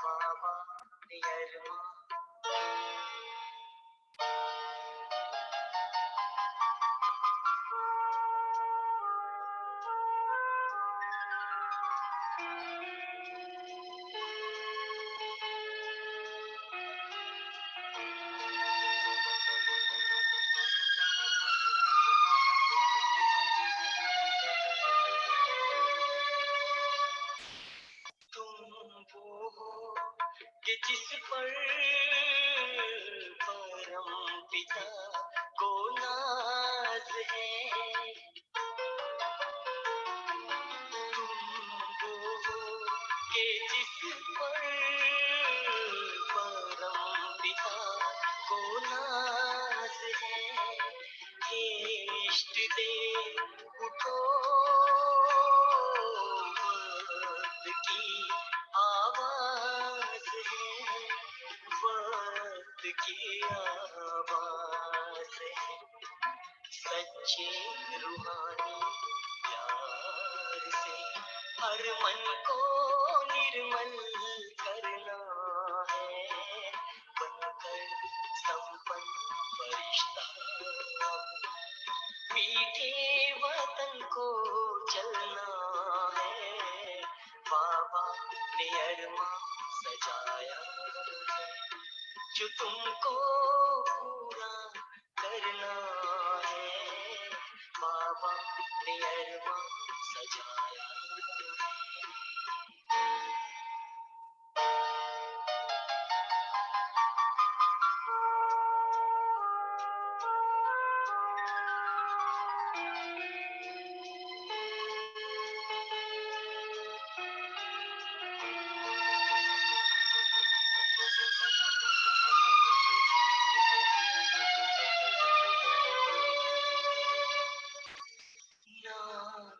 Baba Niyarma. कि जिस पर परम पिता को नाज है, तुम वो हो कि जिस पर परम पिता को नाज है। हे इष्ट देव उठो, वक्त की आवाज है, वक्त की आवाज है। सच्चे रूहानी प्यार से हर मन को निर्मल करना है, बनकर संपन्न फरिश्ता मीठे वतन को चलना है। बाबा ने अरमा सजाया है, जो तुमको पूरा करना है। बाबा ने अरमा सजाया है।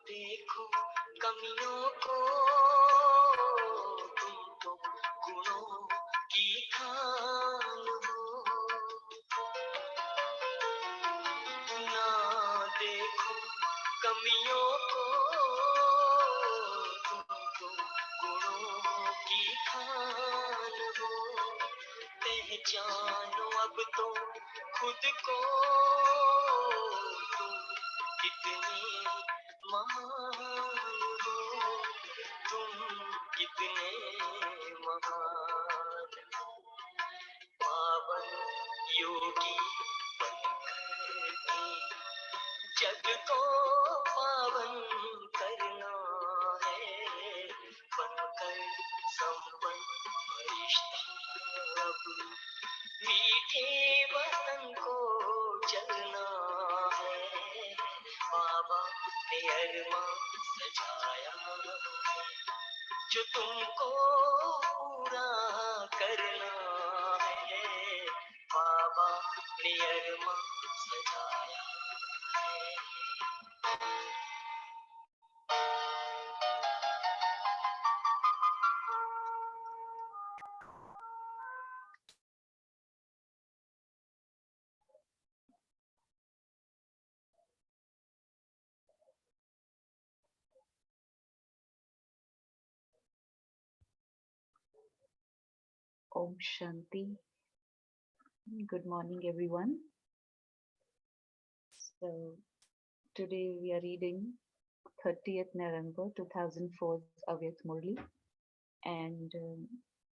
देखो कमियों को, तुम तो गुणों की खान हो। ना देखो कमियों को, तुम तो गुणों की खान हो। पहचानो अब तो खुद को, तुम कितनी महान हो, तुम कितने महान हो। पावन योगी बनकर के जग को पावन करना है, बनकर संपन्न फरिश्ता अब मीठे वतन को चलना है। बाबा ने अरमा सजाया है, जो तुमको पूरा करना है। बाबा ने अरमा सजाया है। Om Shanti. Good morning, everyone. So, today we are reading 30th November 2004's Avyakt Murli. And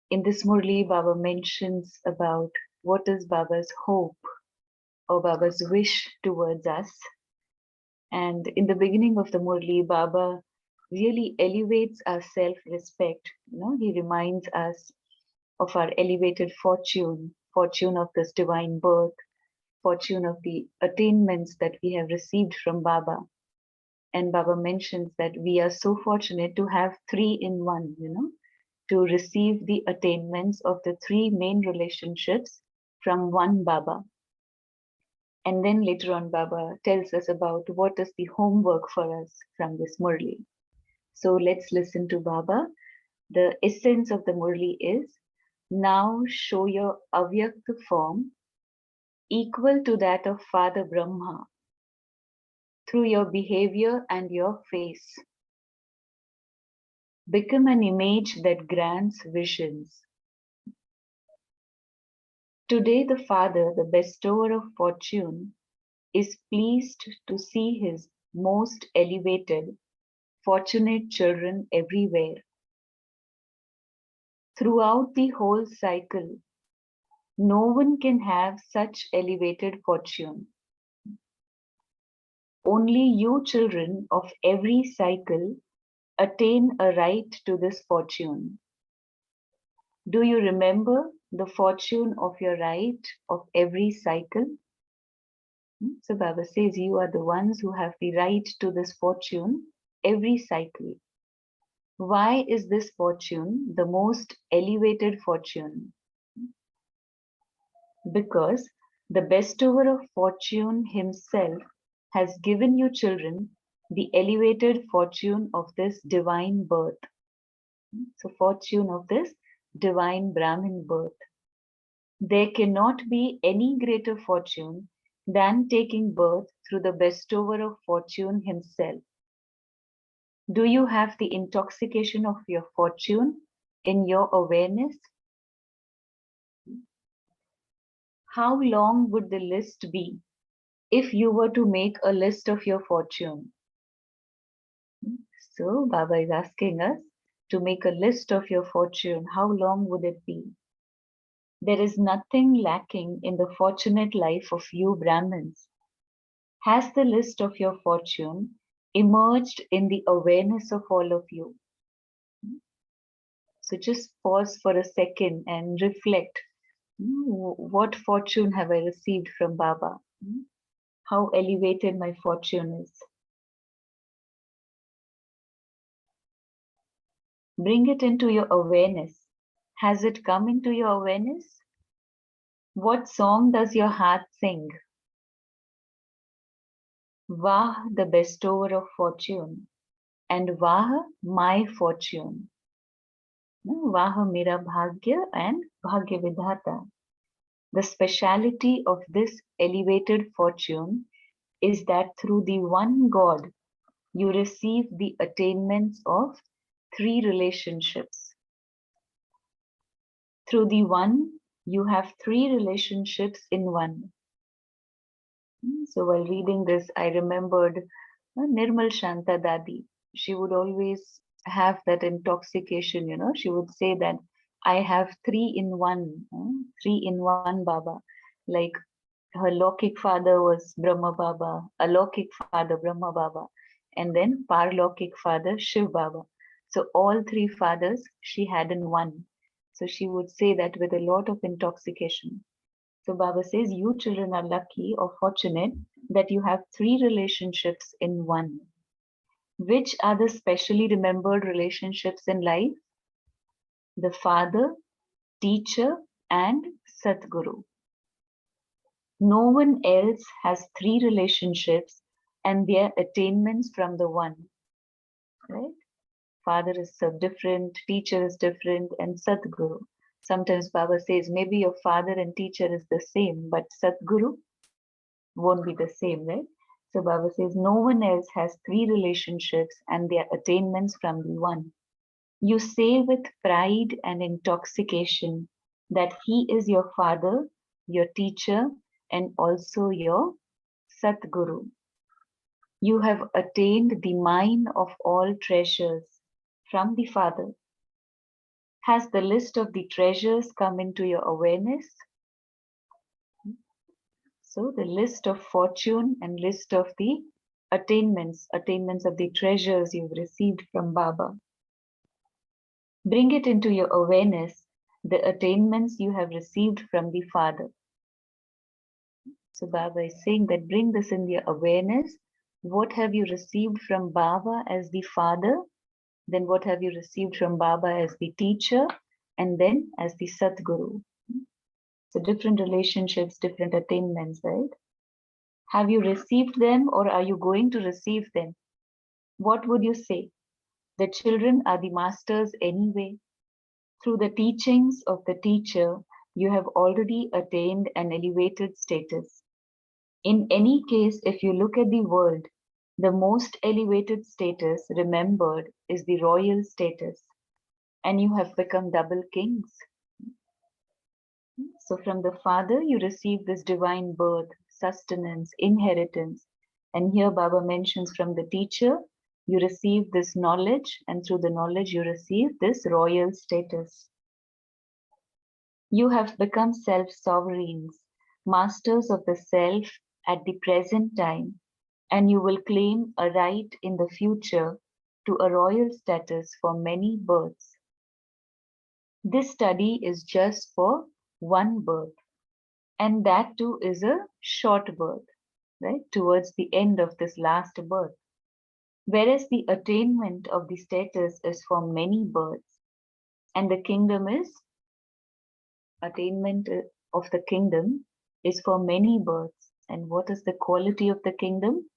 in this Murli, Baba mentions about what is Baba's hope or Baba's wish towards us. And in the beginning of the Murli, Baba really elevates our self-respect. He reminds us of our elevated fortune, fortune of this divine birth, fortune of the attainments that we have received from Baba. And Baba mentions that we are so fortunate to have three in one, to receive the attainments of the three main relationships from one Baba. And then later on, Baba tells us about what is the homework for us from this Murli. So let's listen to Baba. The essence of the Murli is, now show your Avyakt form equal to that of Father Brahma through your behavior and your face. Become an image that grants visions Today the Father, the bestower of fortune, is pleased to see his most elevated, fortunate children everywhere. Throughout the whole cycle, no one can have such elevated fortune. Only you children of every cycle attain a right to this fortune. Do you remember the fortune of your right of every cycle? So Baba says you are the ones who have the right to this fortune every cycle. Why is this fortune the most elevated fortune? Because the bestower of fortune himself has given you children the elevated fortune of this divine birth. So fortune of this divine Brahmin birth. There cannot be any greater fortune than taking birth through the bestower of fortune himself. Do you have the intoxication of your fortune in your awareness? How long would the list be if you were to make a list of your fortune? So Baba is asking us to make a list of your fortune. How long would it be? There is nothing lacking in the fortunate life of you Brahmins. Has the list of your fortune emerged in the awareness of all of you? So just pause for a second and reflect. What fortune have I received from Baba? How elevated my fortune is. Bring it into your awareness. Has it come into your awareness? What song does your heart sing? Vah, the bestower of fortune, and Vah, my fortune. Vah, mera bhagya, and bhagya vidhata. The speciality of this elevated fortune is that through the one God, you receive the attainments of three relationships. Through the one, you have three relationships in one. So while reading this, I remembered Nirmal Shanta Dadi. She would always have that intoxication, she would say that I have three in one, three in one Baba. Like her Lokik father was Brahma Baba, Alokik father Brahma Baba, and then Parlokik father Shiv Baba. So all three fathers she had in one. So she would say that with a lot of intoxication. So Baba says, you children are lucky or fortunate that you have three relationships in one. Which are the specially remembered relationships in life? The father, teacher, and Satguru. No one else has three relationships and their attainments from the one. Right? Father is so different, teacher is different, and Satguru. Sometimes Baba says maybe your father and teacher is the same, but Satguru won't be the same, right? So Baba says no one else has three relationships and their attainments from the one. You say with pride and intoxication that he is your father, your teacher, and also your Satguru. You have attained the mine of all treasures from the Father. Has the list of the treasures come into your awareness? So the list of fortune and list of the attainments of the treasures you've received from Baba. Bring it into your awareness, the attainments you have received from the Father. So Baba is saying that bring this in your awareness. What have you received from Baba as the Father? Then what have you received from Baba as the teacher? And then as the Satguru. So different relationships, different attainments, right? Have you received them or are you going to receive them? What would you say? The children are the masters anyway. Through the teachings of the teacher, you have already attained an elevated status. In any case, if you look at the world, the most elevated status remembered is the royal status, and you have become double kings. So from the father, you receive this divine birth, sustenance, inheritance. And here Baba mentions from the teacher, you receive this knowledge, and through the knowledge, you receive this royal status. You have become self-sovereigns, masters of the self at the present time, and you will claim a right in the future to a royal status for many births. This study is just for one birth, and that too is a short birth, right? Towards the end of this last birth. Whereas the attainment of the status is for many births, and the kingdom is attainment of the kingdom is for many births. And what is the quality of the kingdom?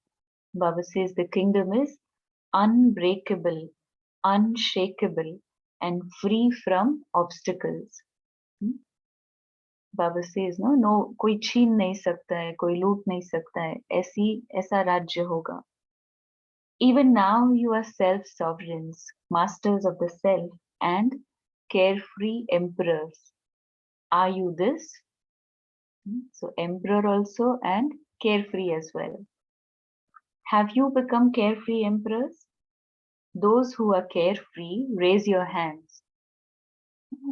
Baba says the kingdom is unbreakable, unshakable, and free from obstacles. Hmm? Baba says no, no, कोई छीन नहीं सकता है, कोई लूट नहीं सकता है, ऐसा राज्य होगा. Even now you are self-sovereigns, masters of the self, and carefree emperors. Are you this? So emperor also and carefree as well. Have you become carefree emperors? Those who are carefree, raise your hands.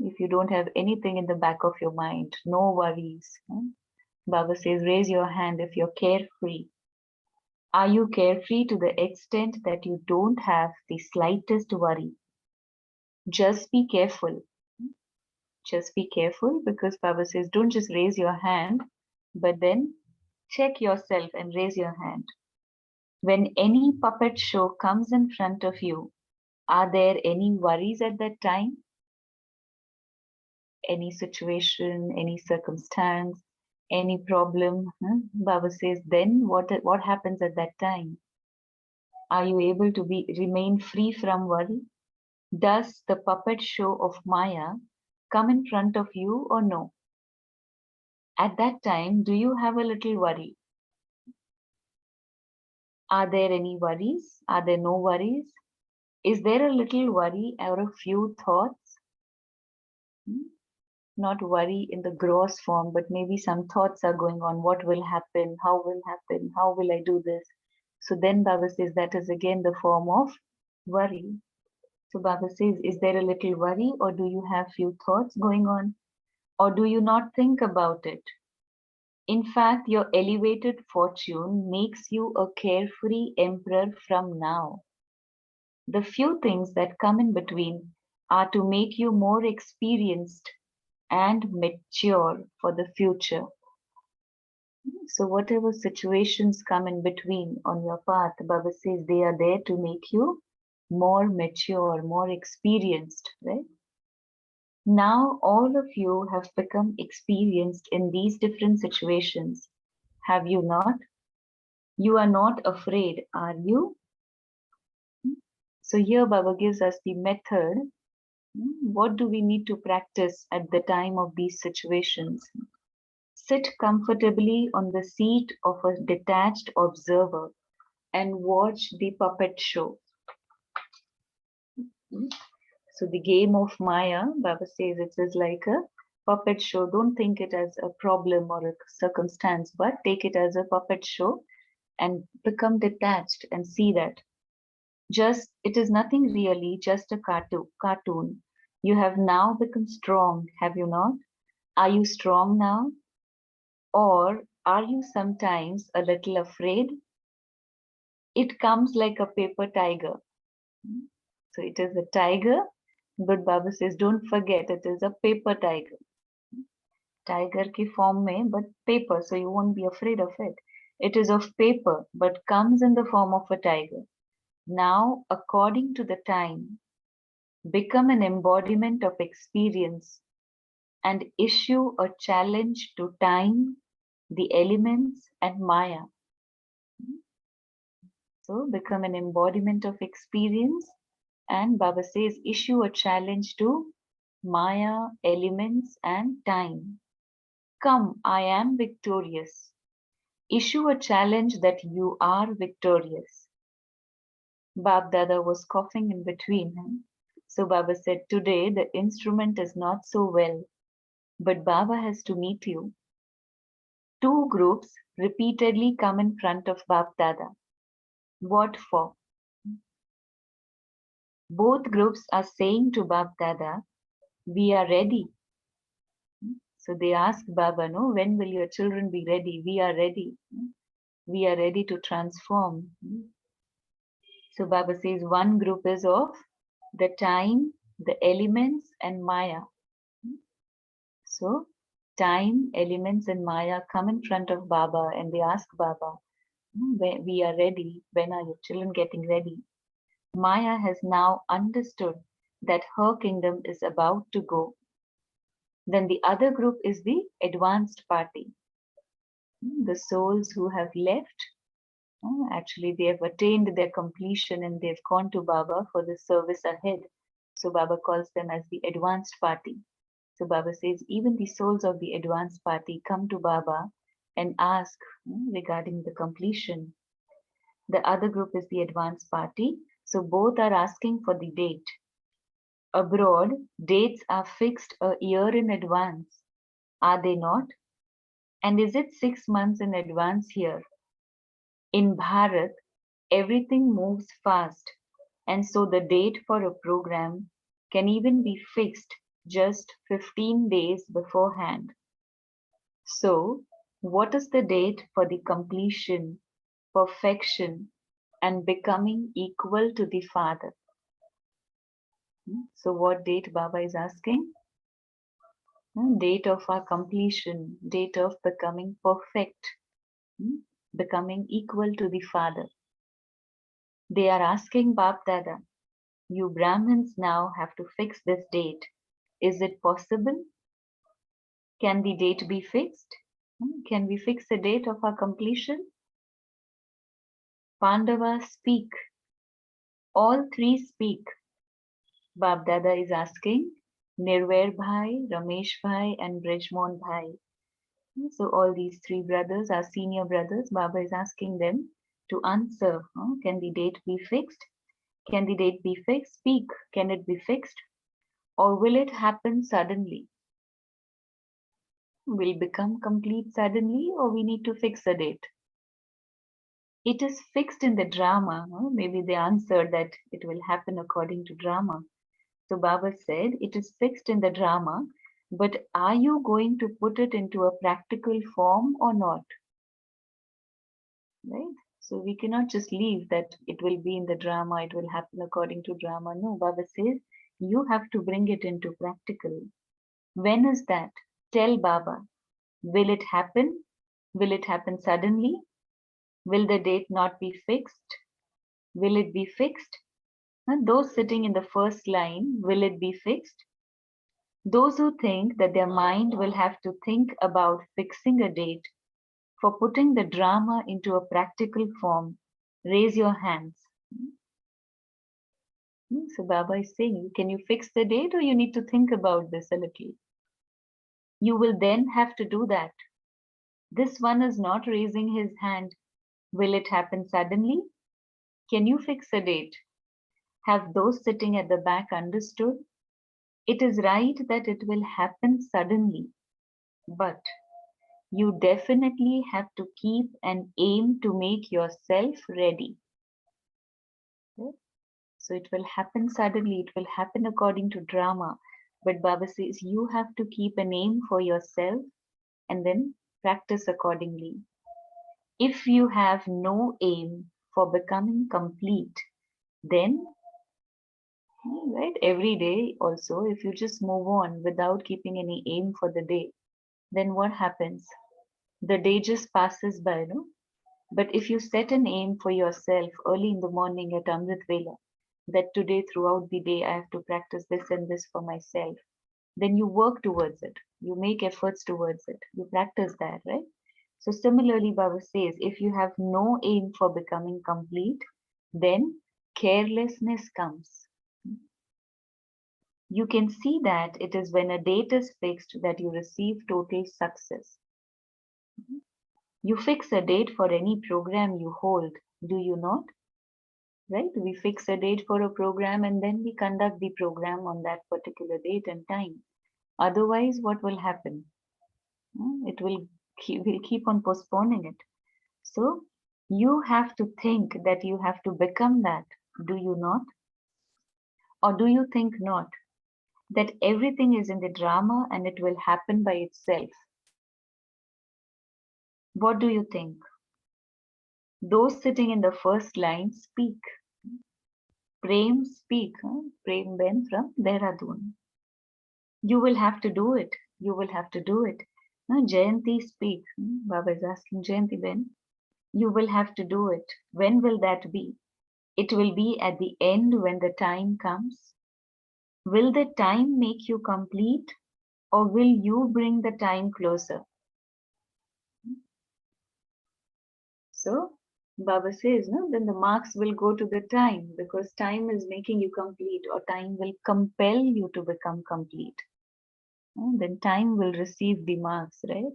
If you don't have anything in the back of your mind, no worries. Baba says, raise your hand if you're carefree. Are you carefree to the extent that you don't have the slightest worry? Just be careful. Just be careful, because Baba says, don't just raise your hand, but then check yourself and raise your hand. When any puppet show comes in front of you, are there any worries at that time? Any situation, any circumstance, any problem? Baba says, then what happens at that time? Are you able to remain free from worry? Does the puppet show of Maya come in front of you or no? At that time, do you have a little worry? Are there any worries? Are there no worries? Is there a little worry or a few thoughts? Not worry in the gross form, but maybe some thoughts are going on. What will happen? How will happen? How will I do this? So then Baba says that is again the form of worry. So Baba says, is there a little worry, or do you have few thoughts going on? Or do you not think about it? In fact, your elevated fortune makes you a carefree emperor from now. The few things that come in between are to make you more experienced and mature for the future. So whatever situations come in between on your path, Baba says they are there to make you more mature, more experienced, right? Now all of you have become experienced in these different situations. Have you not? You are not afraid, are you? So here Baba gives us the method. What do we need to practice at the time of these situations? Sit comfortably on the seat of a detached observer and watch the puppet show. So the game of Maya, Baba says it is like a puppet show. Don't think it as a problem or a circumstance, but take it as a puppet show and become detached and see that. Just, it is nothing really, just a cartoon. You have now become strong, have you not? Are you strong now? Or are you sometimes a little afraid? It comes like a paper tiger. So it is a tiger, but Baba says, don't forget, it is a paper tiger. Tiger ki form mein, but paper, so you won't be afraid of it. It is of paper, but comes in the form of a tiger. Now, according to the time, become an embodiment of experience and issue a challenge to time, the elements, and Maya. So become an embodiment of experience, and Baba says issue a challenge to Maya, elements, and time. Come, I am victorious. Issue a challenge that you are victorious. Bab Dada was coughing in between. So Baba said, today the instrument is not so well. but Baba has to meet you. Two groups repeatedly come in front of Bap Dada. What for? Both groups are saying to Bap Dada, we are ready. So they ask Baba, no, when will your children be ready? We are ready. We are ready to transform. So Baba says one group is of the time, the elements, and Maya. So time, elements, and Maya come in front of Baba and they ask Baba, we are ready. When are your children getting ready? Maya has now understood that her kingdom is about to go. Then the other group is the advanced party. The souls who have left, actually they have attained their completion and they've gone to Baba for the service ahead. So Baba calls them as the advanced party. So Baba says even the souls of the advanced party come to Baba and ask regarding the completion. The other group is the advanced party. So both are asking for the date. Abroad, dates are fixed a year in advance. Are they not? And is it 6 months in advance here? In Bharat, everything moves fast, and so the date for a program can even be fixed just 15 days beforehand. So, what is the date for the completion, perfection, and becoming equal to the Father? So, what date Baba is asking? Date of our completion, date of becoming perfect, becoming equal to the Father. They are asking Bap Dada, you Brahmins now have to fix this date. Is it possible? Can the date be fixed? Can we fix the date of our completion? Pandavas speak. All three speak. Bap Dada is asking Nirvair Bhai, Ramesh Bhai, and Brajmon Bhai. So all these three brothers are senior brothers. Baba is asking them to answer. Can the date be fixed? Can the date be fixed? Speak. Can it be fixed? Or will it happen suddenly? Will become complete suddenly, or we need to fix a date? It is fixed in the drama. Maybe they answered that it will happen according to drama. So Baba said it is fixed in the drama, but are you going to put it into a practical form or not? Right? So we cannot just leave that it will be in the drama, it will happen according to drama. No, Baba says you have to bring it into practical. When is that? Tell Baba. Will it happen? Will it happen suddenly? Will the date not be fixed? Will it be fixed? And those sitting in the first line, will it be fixed? Those who think that their mind will have to think about fixing a date for putting the drama into a practical form, raise your hands. So Baba is saying, can you fix the date or you need to think about this a little? You will then have to do that. This one is not raising his hand. Will it happen suddenly? Can you fix a date? Have those sitting at the back understood? It is right that it will happen suddenly, but you definitely have to keep an aim to make yourself ready. Okay? So it will happen suddenly, it will happen according to drama. But Baba says you have to keep an aim for yourself and then practice accordingly. If you have no aim for becoming complete, then, right, every day also, if you just move on without keeping any aim for the day, then what happens? The day just passes by, no? But if you set an aim for yourself early in the morning at Amrit Vela, that today throughout the day I have to practice this and this for myself, then you work towards it. You make efforts towards it. You practice that, right? So similarly, Baba says, if you have no aim for becoming complete, then carelessness comes. You can see that it is when a date is fixed that you receive total success. You fix a date for any program you hold, do you not? Right? We fix a date for a program and then we conduct the program on that particular date and time. Otherwise, what will happen? We'll keep on postponing it. So you have to think that you have to become that. Do you not? Or do you think not? That everything is in the drama and it will happen by itself. What do you think? Those sitting in the first line speak. Prem speak. Prem Ben from Dehradun. You will have to do it. You will have to do it. Jayanti speak. Baba is asking Jayanti Ben. You will have to do it. When will that be? It will be at the end when the time comes. Will the time make you complete or will you bring the time closer? So Baba says, no, then the marks will go to the time because time is making you complete or time will compel you to become complete. Then time will receive the marks, right?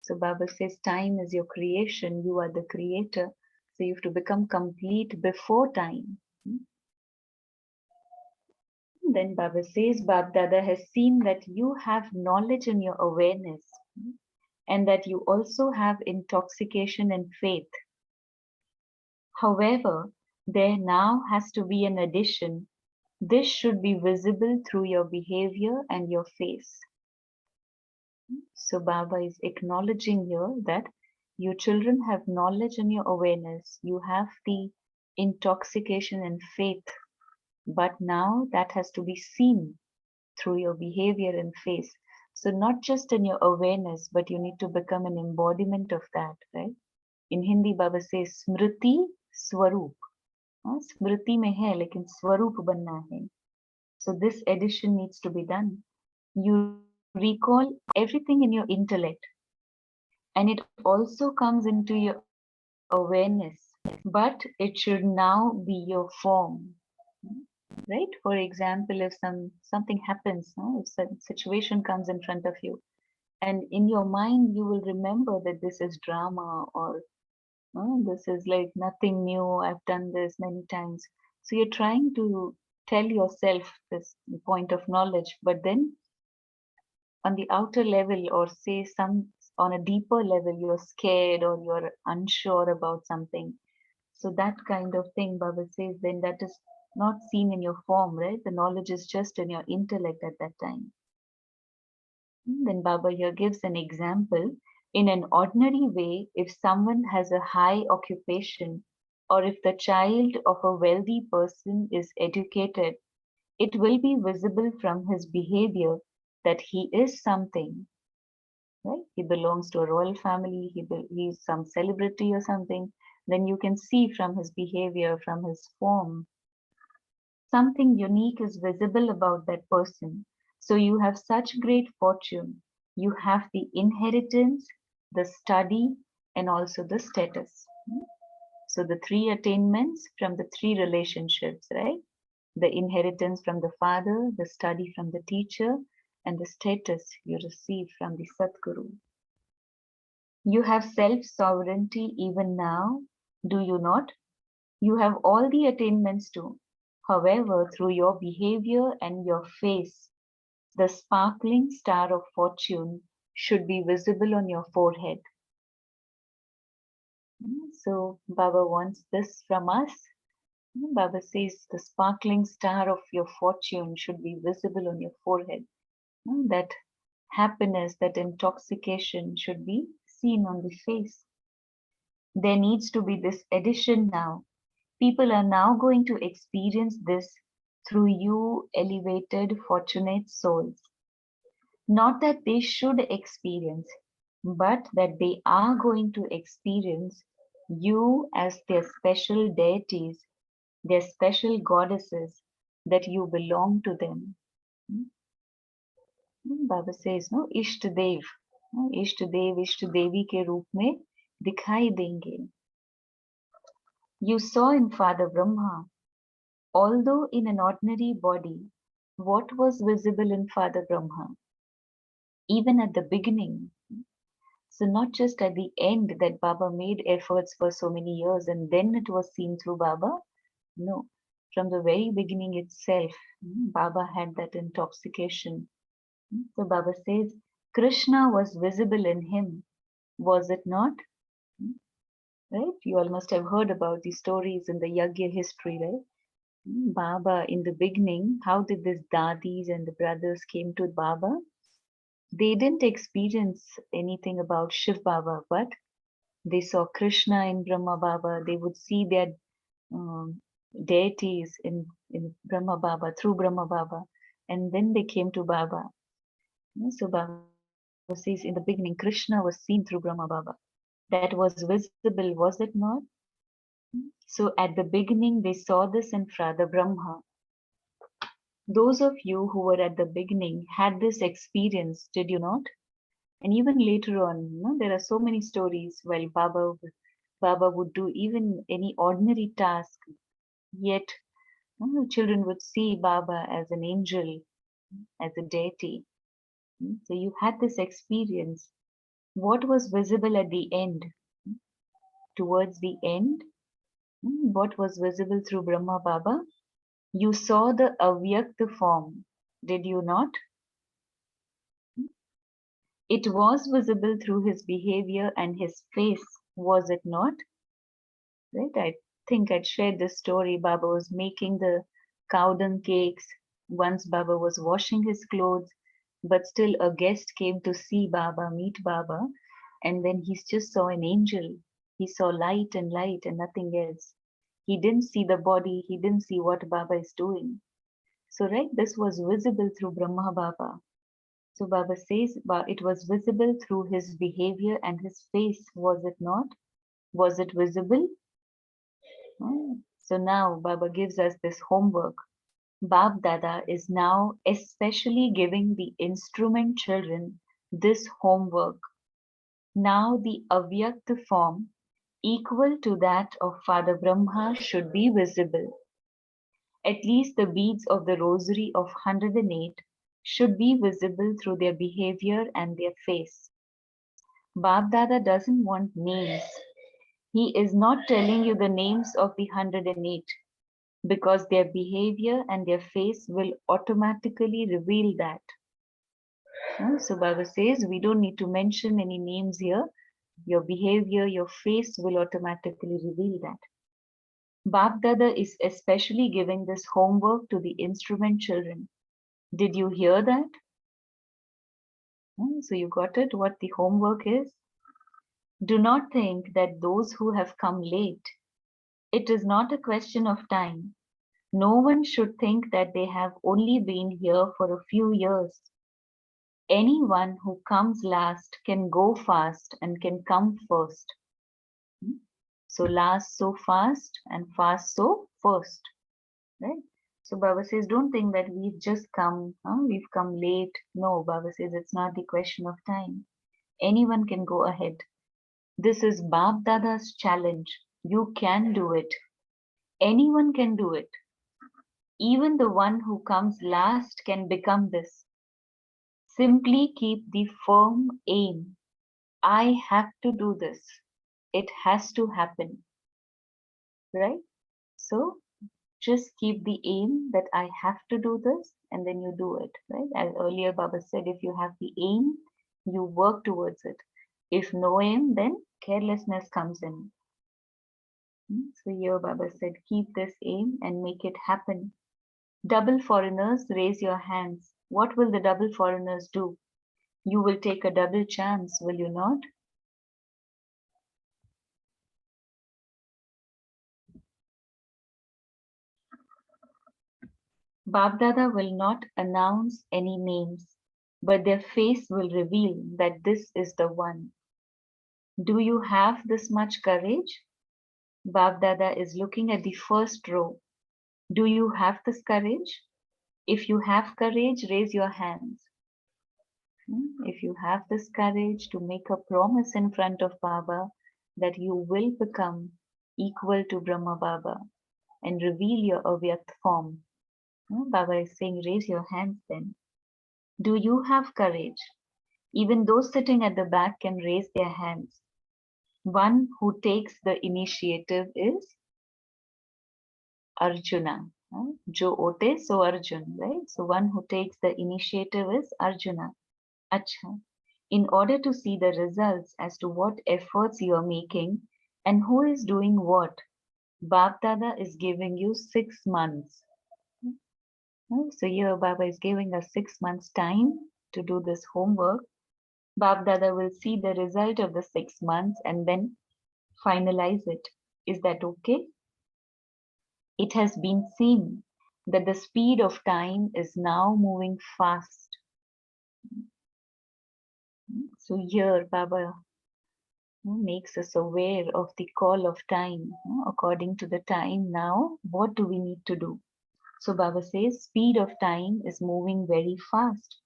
So Baba says time is your creation, you are the creator. So you have to become complete before time. Then Baba says, Bab Dada has seen that you have knowledge in your awareness and that you also have intoxication and faith. However, there now has to be an addition. This should be visible through your behavior and your face. So Baba is acknowledging here that you children have knowledge and your awareness. You have the intoxication and faith. But now that has to be seen through your behavior and face. So not just in your awareness, but you need to become an embodiment of that, right? In Hindi, Baba says, Smriti Swarup. स्मृति में है लेकिन स्वरूप बनना है. So this addition needs to be done. You recall everything in your intellect and it also comes into your awareness, but it should now be your form, right? For example, if something happens, if some situation comes in front of you and in your mind you will remember that this is drama or this is like nothing new. I've done this many times. So you're trying to tell yourself this point of knowledge, but then on the outer level, or say some on a deeper level, you're scared or you're unsure about something. So that kind of thing, Baba says, then that is not seen in your form, right? The knowledge is just in your intellect at that time. Then Baba here gives an example. In an ordinary way, if someone has a high occupation or if the child of a wealthy person is educated, it will be visible from his behavior that he is something, right? He belongs to a royal family, he's some celebrity or something. Then you can see from his behavior, from his form, something unique is visible about that person. So you have such great fortune. You have the inheritance, the study, and also the status. So the three attainments from the three relationships, right? The inheritance from the father, the study from the teacher, and the status you receive from the Satguru. You have self-sovereignty even now, do you not? You have all the attainments too. However, through your behavior and your face, the sparkling star of fortune should be visible on your forehead. So, Baba wants this from us. Baba says the sparkling star of your fortune should be visible on your forehead. That happiness, that intoxication should be seen on the face. There needs to be this addition now. People are now going to experience this through you, elevated, fortunate souls. Not that they should experience, but that they are going to experience you as their special deities, their special goddesses, that you belong to them. Baba says, no, इष्ट देव, इष्ट देव इष्ट देवी के रूप में दिखाई देंगे. You saw in Father Brahma, although in an ordinary body, what was visible in Father Brahma? Even at the beginning. So not just at the end that Baba made efforts for so many years and then it was seen through Baba. No, from the very beginning itself, Baba had that intoxication. So Baba says, Krishna was visible in him, was it not? Right? You all must have heard about these stories in the Yagya history, right? Baba, in the beginning, how did these dadis and the brothers came to Baba? They didn't experience anything about Shiv Baba, but they saw Krishna in Brahma Baba. They would see their um, deities in Brahma Baba, through Brahma Baba. And then they came to Baba. So Baba says, in the beginning, Krishna was seen through Brahma Baba. That was visible, was it not? So at the beginning, they saw this in Father Brahma. Those of you who were at the beginning had this experience, did you not? And even later on, there are so many stories while Baba would do even any ordinary task, yet children would see Baba as an angel, as a deity. So you had this experience. What was visible at the end? Towards the end, what was visible through Brahma Baba? You saw the Avyakt form, did you not? It was visible through his behavior and his face, was it not? Right? I think I'd shared this story. Baba was making the cow dung cakes. Once Baba was washing his clothes, but still a guest came to see Baba, meet Baba, and then he just saw an angel. He saw light and nothing else. He didn't see the body, he didn't see what Baba is doing. So, right, this was visible through Brahma Baba. So Baba says it was visible through his behavior and his face, was it not? Was it visible? So now Baba gives us this homework. Bab Dada is now especially giving the instrument children this homework. Now the Avyakt form equal to that of Father Brahma should be visible. At least the beads of the rosary of 108 should be visible through their behavior and their face. Bab Dada doesn't want names. He is not telling you the names of the 108 because their behavior and their face will automatically reveal that. So Baba says we don't need to mention any names here. Your behavior, your face will automatically reveal that. Bab Dada is especially giving this homework to the instrument children. Did you hear that? So you got it, what the homework is? Do not think that those who have come late, it is not a question of time. No one should think that they have only been here for a few years. Anyone who comes last can go fast and can come first. So last so fast and fast so first. Right? So Baba says, don't think that we've just come, we've come late. No, Baba says it's not the question of time. Anyone can go ahead. This is Bab Dada's challenge. You can do it. Anyone can do it. Even the one who comes last can become this. Simply keep the firm aim. I have to do this. It has to happen. Right? So just keep the aim that I have to do this and then you do it. Right? As earlier Baba said, if you have the aim, you work towards it. If no aim, then carelessness comes in. So here Baba said, keep this aim and make it happen. Double foreigners, raise your hands. What will the double foreigners do? You will take a double chance, will you not? Babdada will not announce any names, but their face will reveal that this is the one. Do you have this much courage? Babdada is looking at the first row. Do you have this courage? If you have courage, raise your hands. If you have this courage to make a promise in front of Baba that you will become equal to Brahma Baba and reveal your Avyakt form, Baba is saying, raise your hands then. Do you have courage? Even those sitting at the back can raise their hands. One who takes the initiative is Arjuna. Jo ote, so Arjun, right? So one who takes the initiative is Arjuna. Acha. In order to see the results as to what efforts you are making and who is doing what, Bab Dada is giving you 6 months. So here Baba is giving us 6 months time to do this homework. Bab Dada will see the result of the 6 months and then finalize it. Is that okay? It has been seen that the speed of time is now moving fast. So here Baba makes us aware of the call of time. According to the time now, what do we need to do? So Baba says speed of time is moving very fast.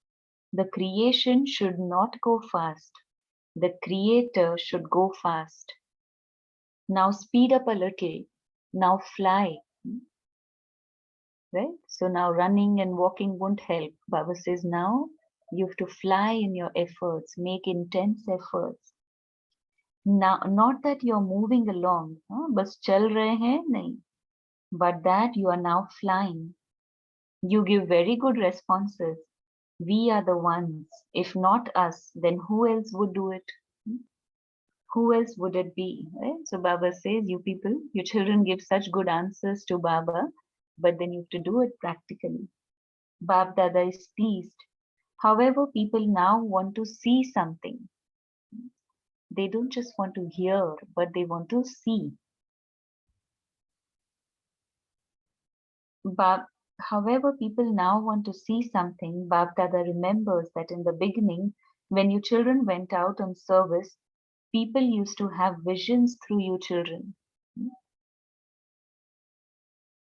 The creation should not go fast. The creator should go fast. Now speed up a little. Now fly. Right? So now running and walking won't help. Baba says now you have to fly in your efforts, make intense efforts. Now, not that you're moving along, बस चल रहे हैं नहीं, but that you are now flying. You give very good responses. We are the ones. If not us, then who else would do it? Who else would it be? Right? So Baba says, you people, your children give such good answers to Baba, but then you have to do it practically. Bab Dada is pleased. However, people now want to see something. They don't just want to hear, but they want to see. Bab, however, people now want to see something. Bab Dada remembers that in the beginning, when you children went out on service, people used to have visions through you children.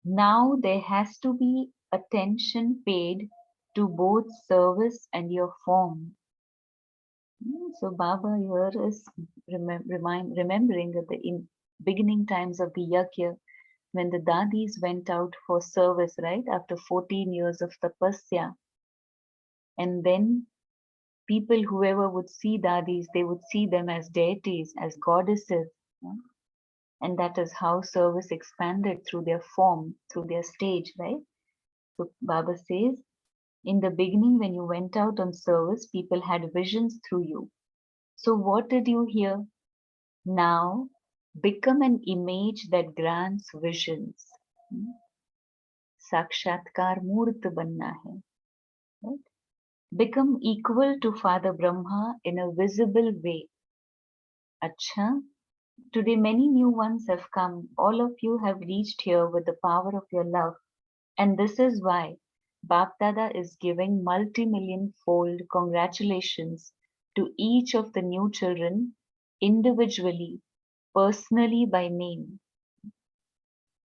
Now there has to be attention paid to both service and your form. So Baba here is remembering that in beginning times of the Yajna, when the Dadis went out for service, right, after 14 years of tapasya, and then people, whoever would see Dadis, they would see them as deities, as goddesses. And that is how service expanded through their form, through their stage, right? So Baba says, in the beginning, when you went out on service, people had visions through you. So what did you hear? Now, become an image that grants visions. साक्षात्कार मूर्त बनना है. Right? Become equal to Father Brahma in a visible way. Acha, today many new ones have come. All of you have reached here with the power of your love. And this is why Bap Dada is giving multi-million fold congratulations to each of the new children individually, personally by name.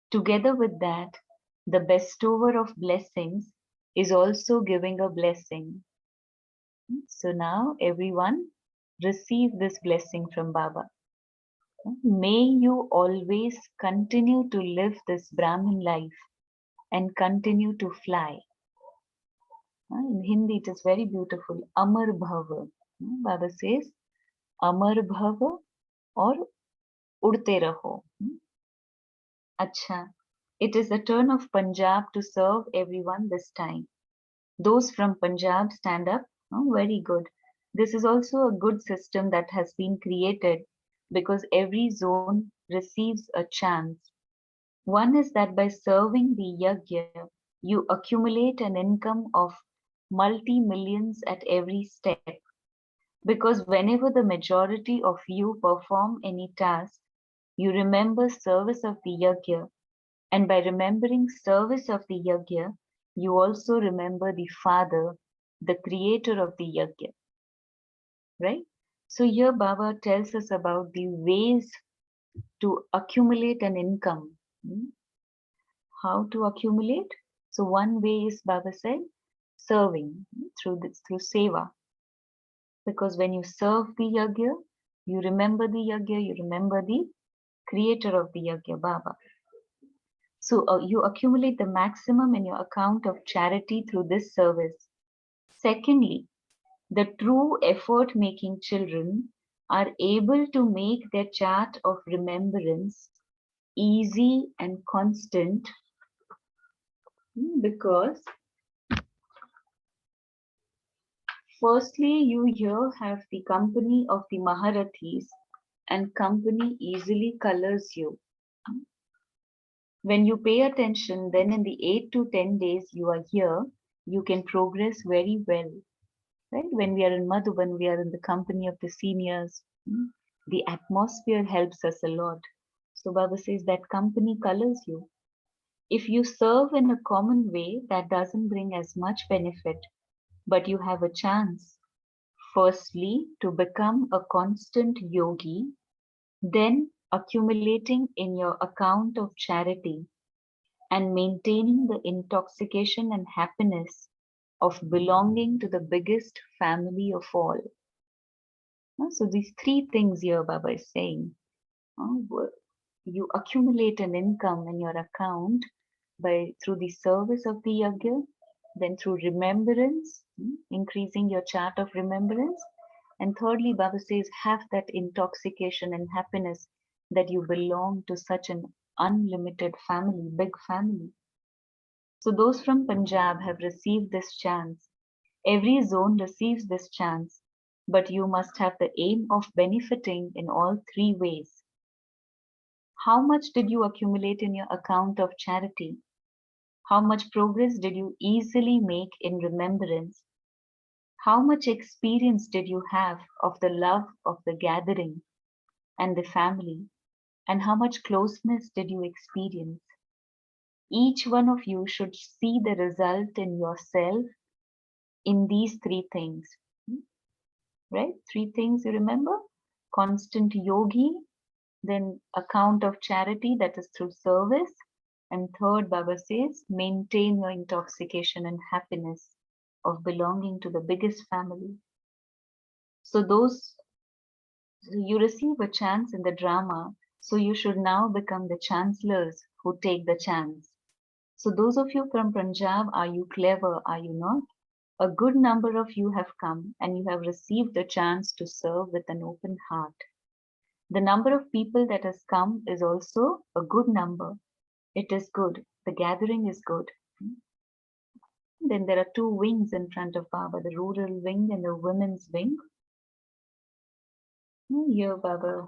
Together with that, the bestower of blessings is also giving a blessing. So now everyone receive this blessing from Baba. May you always continue to live this Brahmin life and continue to fly. In Hindi, it is very beautiful. Amar Bhava. Baba says, Amar Bhava or Udte Raho. Acha. It is the turn of Punjab to serve everyone this time. Those from Punjab stand up. Very good. This is also a good system that has been created because every zone receives a chance. One is that by serving the yajna, you accumulate an income of multi-millions at every step. Because whenever the majority of you perform any task, you remember service of the yajna. And by remembering service of the yajna, you also remember the Father, the creator of the yajna. Right? So here Baba tells us about the ways to accumulate an income. How to accumulate? So one way is Baba said, serving through seva. Because when you serve the yajna, you remember the yajna, you remember the creator of the yajna, Baba. So you accumulate the maximum in your account of charity through this service. Secondly, the true effort-making children are able to make their chart of remembrance easy and constant Because firstly, you here have the company of the Maharathis, and company easily colors you. When you pay attention, then in the 8 to 10 days you are here, you can progress very well. Right? When we are in Madhuban, we are in the company of the seniors. The atmosphere helps us a lot. So Baba says that company colors you. If you serve in a common way, that doesn't bring as much benefit, but you have a chance. Firstly, to become a constant yogi, then accumulating in your account of charity and maintaining the intoxication and happiness of belonging to the biggest family of all. So these three things here Baba is saying. You accumulate an income in your account by through the service of the yajna, then through remembrance, increasing your chart of remembrance, and thirdly, Baba says, have that intoxication and happiness that you belong to such an unlimited family, big family. So those from Punjab have received this chance. Every zone receives this chance, but you must have the aim of benefiting in all three ways. How much did you accumulate in your account of charity? How much progress did you easily make in remembrance? How much experience did you have of the love of the gathering and the family? And how much closeness did you experience? Each one of you should see the result in yourself in these three things. Right? Three things you remember? Constant yogi, then account of charity, that is through service. And third, Baba says, maintain your intoxication and happiness of belonging to the biggest family. So those you receive a chance in the drama, so you should now become the chancellors who take the chance. So those of you from Punjab, are you clever? Are you not? A good number of you have come and you have received a chance to serve with an open heart. The number of people that has come is also a good number. It is good. The gathering is good. Then there are two wings in front of Baba, the rural wing and the women's wing. Here Baba,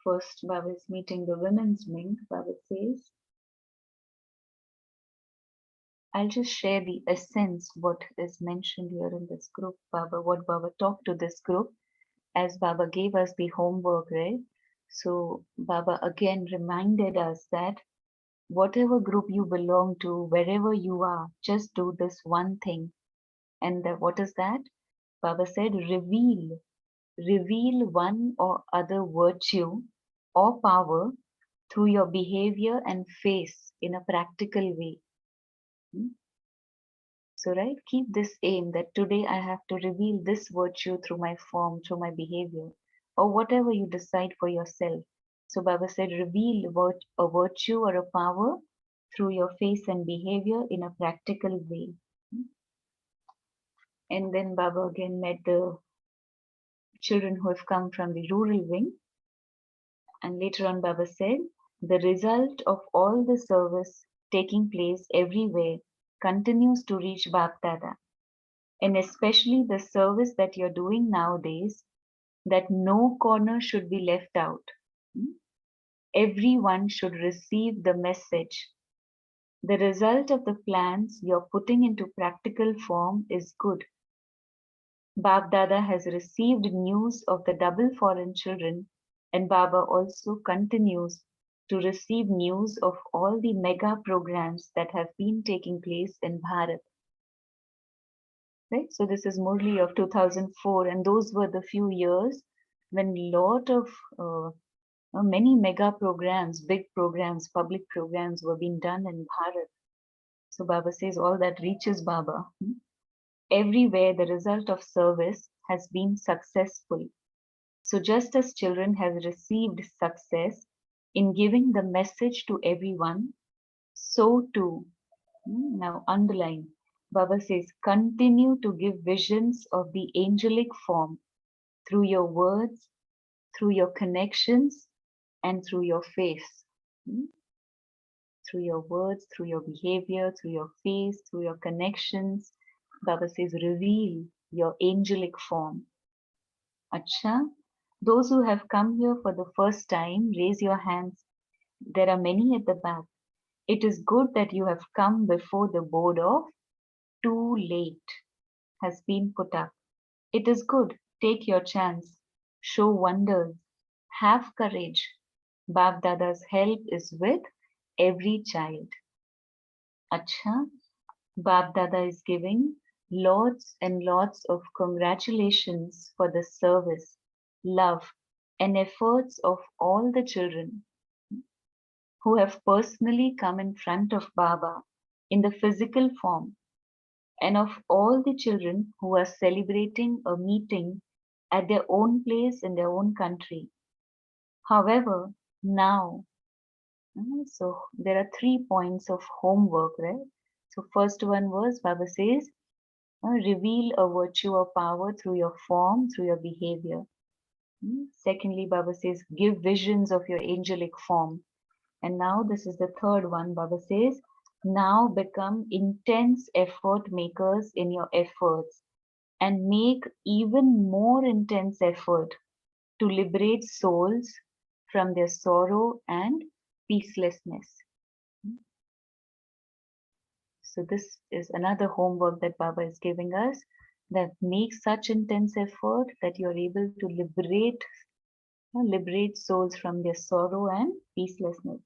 first Baba is meeting the women's wing. Baba says, I'll just share the essence, what is mentioned here in this group, Baba, what Baba talked to this group as Baba gave us the homework, right? So Baba again reminded us that whatever group you belong to, wherever you are, just do this one thing. And what is that? Baba said, reveal one or other virtue or power through your behavior and face in a practical way. So, right, keep this aim that today I have to reveal this virtue through my form, through my behavior, or whatever you decide for yourself. So, Baba said, reveal a virtue or a power through your face and behavior in a practical way. And then Baba again met the children who have come from the rural wing. And later on, Baba said, the result of all the service taking place everywhere continues to reach Bap Dada. And especially the service that you're doing nowadays, that no corner should be left out. Everyone should receive the message. The result of the plans you're putting into practical form is good. Bab Dada has received news of the double foreign children, and Baba also continues to receive news of all the mega programs that have been taking place in Bharat. Right? So this is Murli of 2004, and those were the few years when lot of many mega programs, big programs, public programs were being done in Bharat. So Baba says all that reaches Baba. Everywhere the result of service has been successful. So just as children have received success in giving the message to everyone, so too, now underline, Baba says, continue to give visions of the angelic form through your words, through your connections, and through your face. through your words, through your behavior, through your face, through your connections. Baba says, reveal your angelic form. Acha, those who have come here for the first time, raise your hands. There are many at the back. It is good that you have come before the board of too late has been put up. It is good. Take your chance. Show wonders. Have courage. Bab Dada's help is with every child. Acha, Bab Dada is giving lots and lots of congratulations for the service, love, and efforts of all the children who have personally come in front of Baba in the physical form, and of all the children who are celebrating a meeting at their own place in their own country. However, now, so there are 3 points of homework, right? So first one was Baba says, reveal a virtue or power through your form, through your behavior. Secondly, Baba says, give visions of your angelic form. And now this is the third one. Baba says, now become intense effort makers in your efforts and make even more intense effort to liberate souls from their sorrow and peacelessness. So this is another homework that Baba is giving us, that make such intense effort that you're able to liberate souls from their sorrow and peacelessness.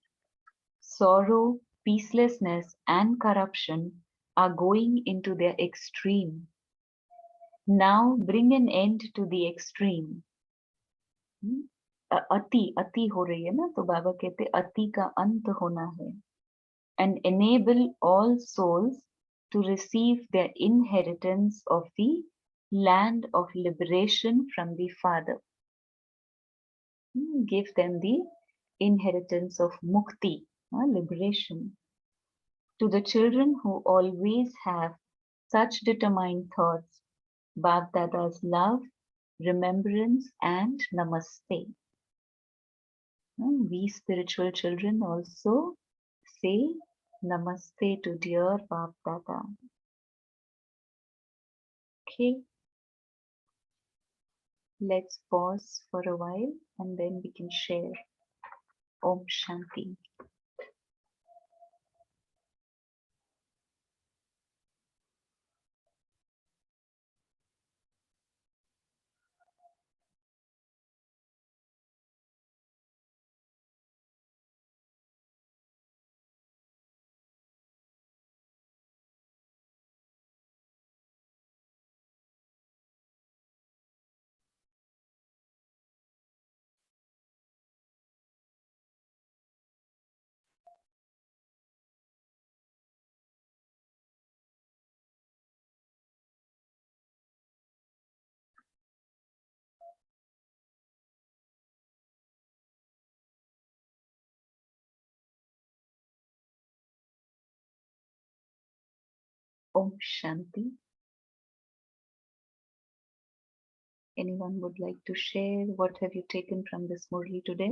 Sorrow, peacelessness, and corruption are going into their extreme. Now bring an end to the extreme. अति हो रही है ना, तो बाबा कहते अति का अंत होना है. And enable all souls to receive their inheritance of the land of liberation from the Father. Give them the inheritance of mukti, liberation. To the children who always have such determined thoughts, Bab Dada's love, remembrance, and namaste. We spiritual children also say namaste to dear Bab Dada. Okay, let's pause for a while and then we can share. Om Shanti. Om Shanti. Anyone would like to share? What have you taken from this Murli today?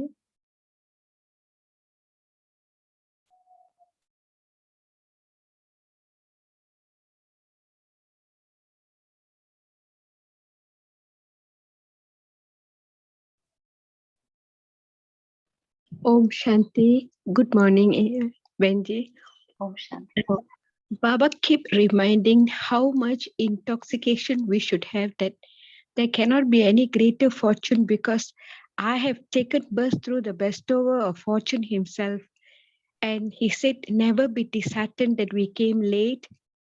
Om Shanti. Good morning, Benji. Om Shanti. Baba keep reminding how much intoxication we should have, that there cannot be any greater fortune because I have taken birth through the bestower of fortune himself. And he said, never be disheartened that we came late.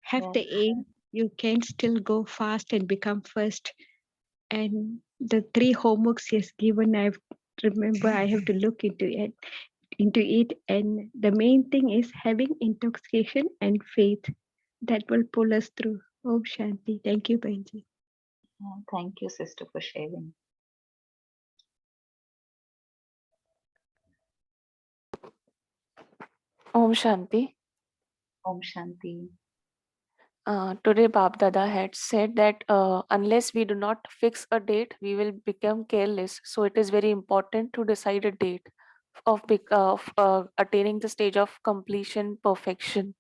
Have the aim. You can still go fast and become first. And the 3 homeworks he has given, I remember I have to look into it, and the main thing is having intoxication and faith that will pull us through. Om Shanti. Thank you, Benji. Thank you, sister, for sharing. Om Shanti. Om Shanti. Today, Bab Dada had said that unless we do not fix a date, we will become careless. So it is very important to decide a date attaining the stage of completion, perfection.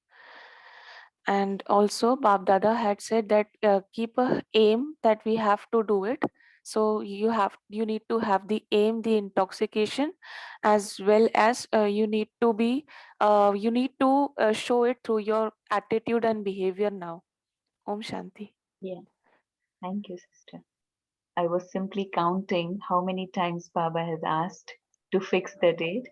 And also Bab Dada had said that keep a aim that we have to do it. So you need to have the aim, the intoxication, as well as you need to show it through your attitude and behavior now. Om Shanti. Yeah. Thank you, sister. I was simply counting how many times Baba has asked to fix the date,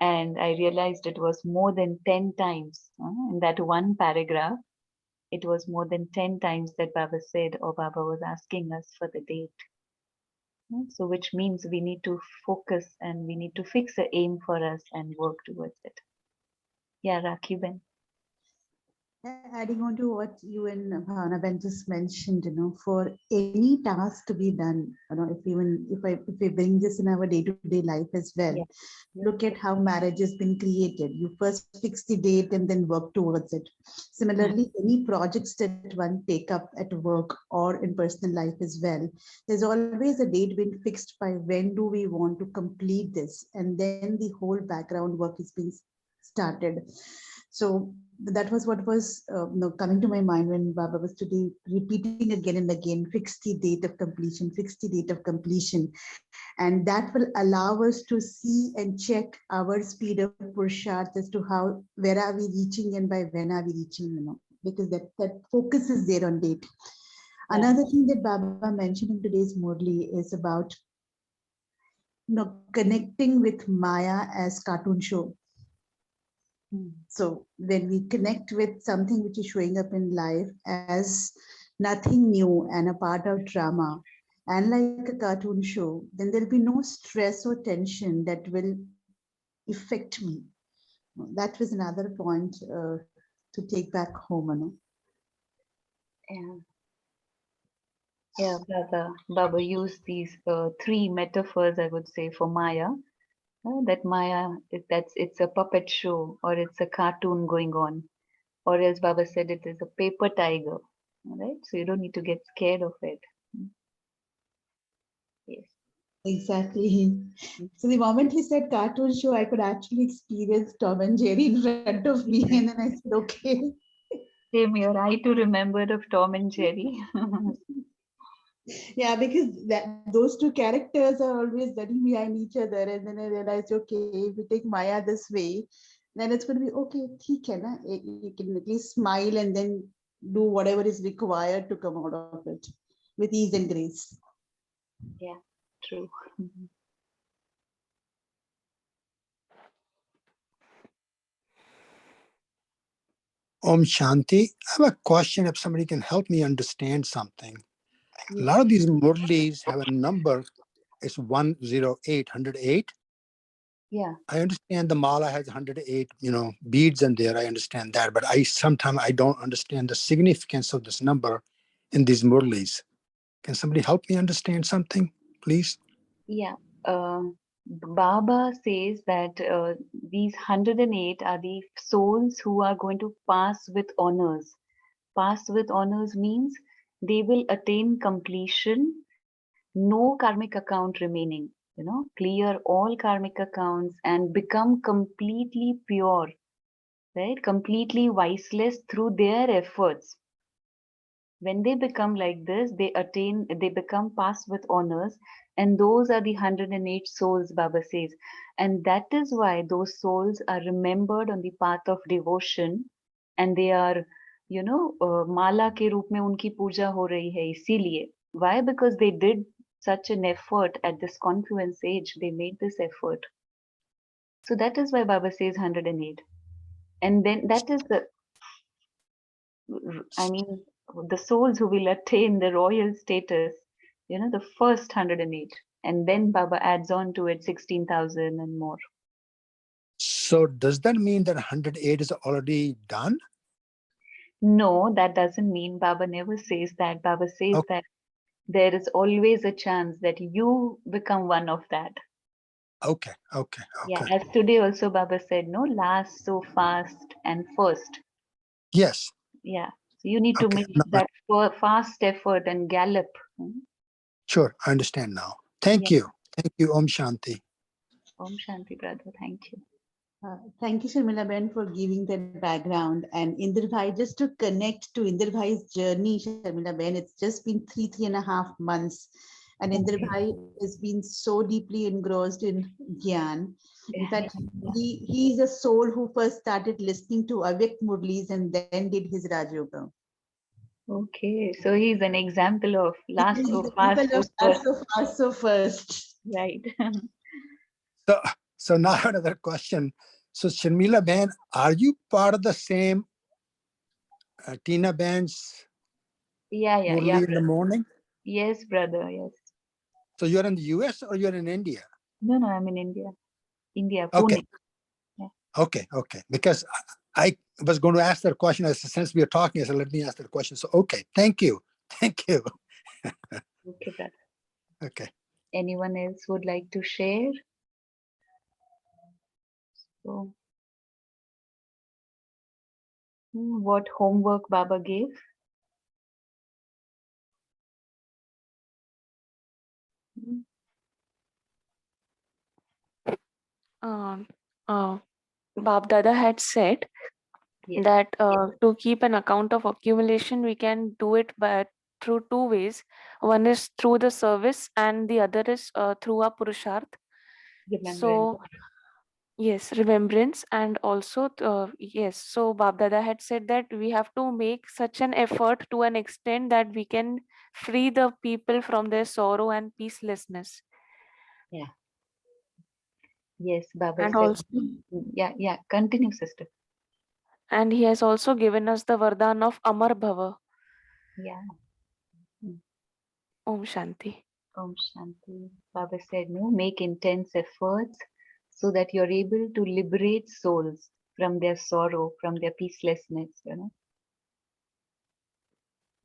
and I realized it was more than 10 times. In that one paragraph, it was more than 10 times that Baba said, or Baba was asking us for the date. So, which means we need to focus and we need to fix an aim for us and work towards it. Yeah, Rakhi Ben. Adding on to what you and Bhavana just mentioned, for any task to be done, if we bring this in our day-to-day life as well, Yeah. look at how marriage has been created. You first fix the date and then work towards it. Similarly, any projects that one take up at work or in personal life as well, there's always a date being fixed by when do we want to complete this, and then the whole background work is being started. So that was what was coming to my mind when Baba was today repeating again and again, fix the date of completion, fix the date of completion. And that will allow us to see and check our speed of Purusharth as to where are we reaching and by when are we reaching, because that focus is there on date. Yeah. Another thing that Baba mentioned in today's Murli is about connecting with Maya as cartoon show. So when we connect with something which is showing up in life as nothing new and a part of drama, and like a cartoon show, then there'll be no stress or tension that will affect me. That was another point to take back home. Yeah. Yeah, Baba used these three metaphors, I would say, for Maya. That Maya, it's a puppet show or it's a cartoon going on, or as Baba said, it is a paper tiger, right? So you don't need to get scared of it. Yes. Exactly. So the moment he said cartoon show, I could actually experience Tom and Jerry in front of me, and then I said, okay. Same here. I too remembered of Tom and Jerry. Yeah, because those two characters are always running behind each other, and then I realized, okay, if we take Maya this way, then it's going to be okay. ठीक है ना? You can at least smile and then do whatever is required to come out of it with ease and grace. Yeah, true. Om Shanti. I have a question if somebody can help me understand something. Yeah. A lot of these Murlis have a number, it's 108, 108. Yeah. I understand the mala has 108, beads in there. I understand that, but sometimes I don't understand the significance of this number in these Murlis. Can somebody help me understand something, please? Yeah. Baba says that these 108 are the souls who are going to pass with honors. Pass with honors means they will attain completion, no karmic account remaining, clear all karmic accounts and become completely pure, right? Completely viceless through their efforts. When they become like this, they become passed with honors, and those are the 108 souls, Baba says. And that is why those souls are remembered on the path of devotion, and they are, माला के रूप में उनकी पूजा हो रही है इसीलिए. Why? Because they did such an effort at this confluence age. They made this effort. So that is why Baba says 108. And then that is the souls who will attain the royal status, the first 108. And then Baba adds on to it 16,000 and more. So does that mean that 108 is already done? No, that doesn't mean. Baba never says that. Baba says that there is always a chance that you become one of that. Okay. Yeah, as today also Baba said, no, last, so fast and first. Yes. Yeah, so you need to make that fast effort and gallop. Sure, I understand now. Thank you. Thank you, Om Shanti. Om Shanti, brother. Thank you. Thank you, Sharmila Ben, for giving that background. And Inder Bhai, just to connect to Inder Bhai's journey, Sharmila Ben, it's just been 3.5 months. And Inder Okay. Bhai has been so deeply engrossed in Gyan. In Yeah, fact, yeah. he's a soul who first started listening to Avyakt Murlis and then did his Rajyoga. Okay, so he's an example of last He's so the fast, example of so start first. so fast, so first. Right. So, so now another question. So, Sharmila Ben, are you part of the same Tina Ben's Yeah, yeah, Murli in the brother. morning? Yes, brother. Yes. So you're in the US or you're in India? No, I'm in India. India, Okay, Pune. Yeah. okay. Because I was going to ask that question. Since we are talking, I said, let me ask that question. So, okay, thank you. Thank you. Okay, brother. Okay. Anyone else would like to share? So, what homework Baba gave? Hmm, Um, uh, Bab Dada had said Yes. that to keep an account of accumulation, we can do it by through two ways. One is through the service, and the other is through our purusharth. Remembrance. So yes, remembrance, and also yes. So Bab Dada had said that we have to make such an effort to an extent that we can free the people from their sorrow and peacelessness, Yeah. Yes, Baba and said. also Yeah. Continue, sister. and he has also given us the vardhan of Amar Bhava. Yeah. Mm. Om Shanti. Om Shanti. Baba said, no, make intense efforts so that you're able to liberate souls from their sorrow, from their peacelessness.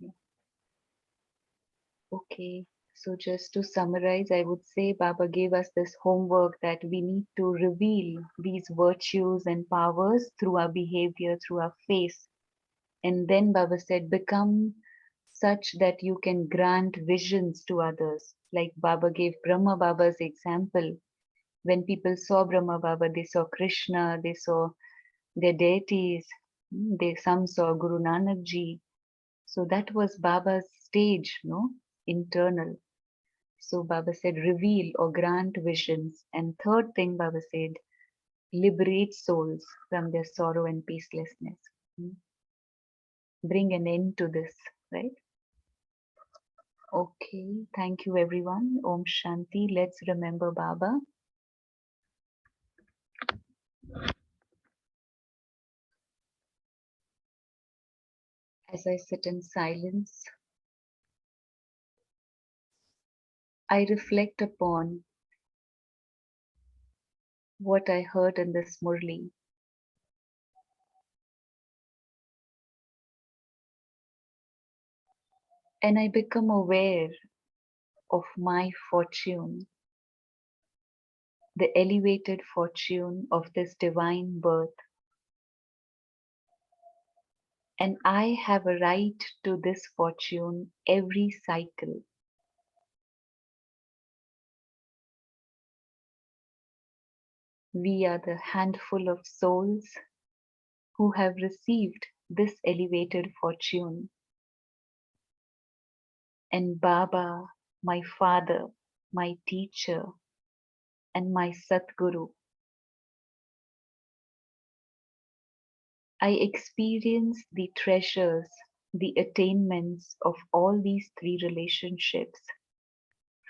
Yeah. Okay. So just to summarize, I would say Baba gave us this homework that we need to reveal these virtues and powers through our behavior, through our face. And then Baba said, become such that you can grant visions to others. Like Baba gave Brahma Baba's example. When people saw Brahma Baba, they saw Krishna, they saw their deities, some saw Guru Nanak Ji. So that was Baba's stage, no, internal. So Baba said, reveal or grant visions. And third thing Baba said, liberate souls from their sorrow and peacelessness. Bring an end to this, right? Okay, thank you everyone. Om Shanti. Let's remember Baba. As I sit in silence, I reflect upon what I heard in this Murli. And I become aware of my fortune, the elevated fortune of this divine birth. And I have a right to this fortune every cycle. We are the handful of souls who have received this elevated fortune. And Baba, my father, my teacher, and my Satguru, I experience the treasures, the attainments of all these three relationships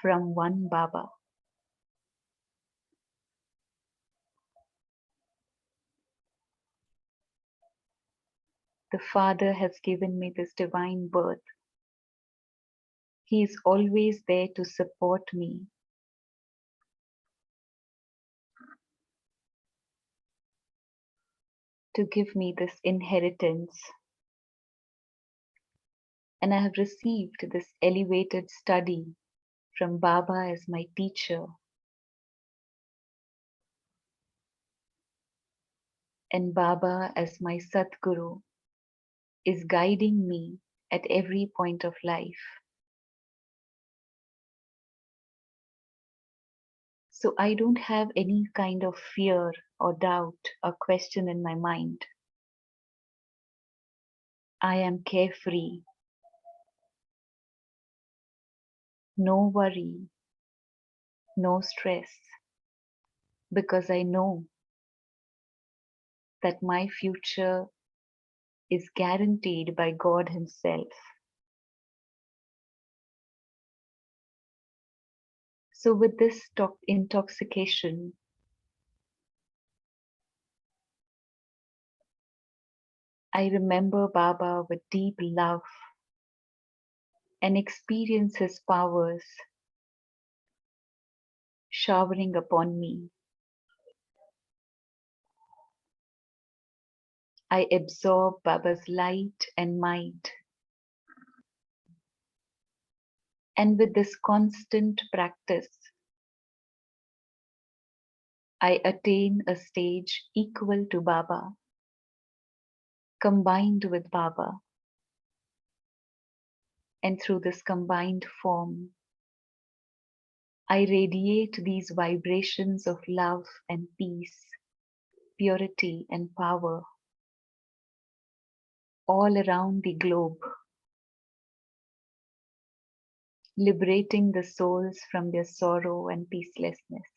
from one Baba. The Father has given me this divine birth. He is always there to support me, to give me this inheritance. And I have received this elevated study from Baba as my teacher, and Baba as my Satguru is guiding me at every point of life. So I don't have any kind of fear or doubt or question in my mind. I am carefree, no worry, no stress, because I know that my future is guaranteed by God Himself. So, with this intoxication, I remember Baba with deep love and experience His powers showering upon me. I absorb Baba's light and might. And with this constant practice, I attain a stage equal to Baba, combined with Baba. And through this combined form, I radiate these vibrations of love and peace, purity and power all around the globe, liberating the souls from their sorrow and peacelessness.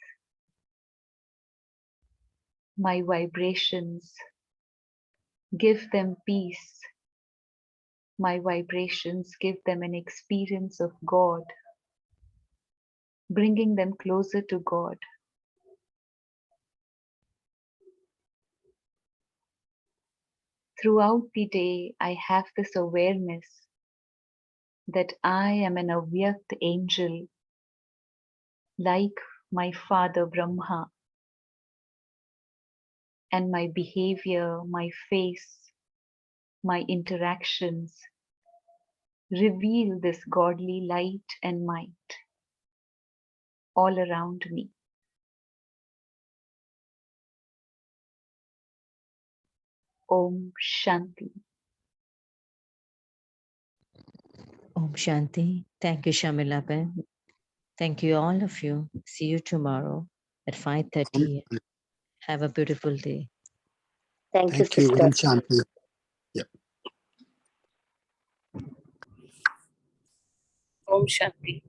My vibrations give them peace. My vibrations give them an experience of God, bringing them closer to God. Throughout the day, I have this awareness that I am an Avyakt angel, like my Father Brahma, and my behavior, my face, my interactions reveal this godly light and might all around me. Om Shanti. Om Shanti. Thank you, Shamila Ben. Thank you, all of you. See you tomorrow at 5:30. Have a beautiful day. Thank you, Thank you. sister. Om Shanti. Om Shanti.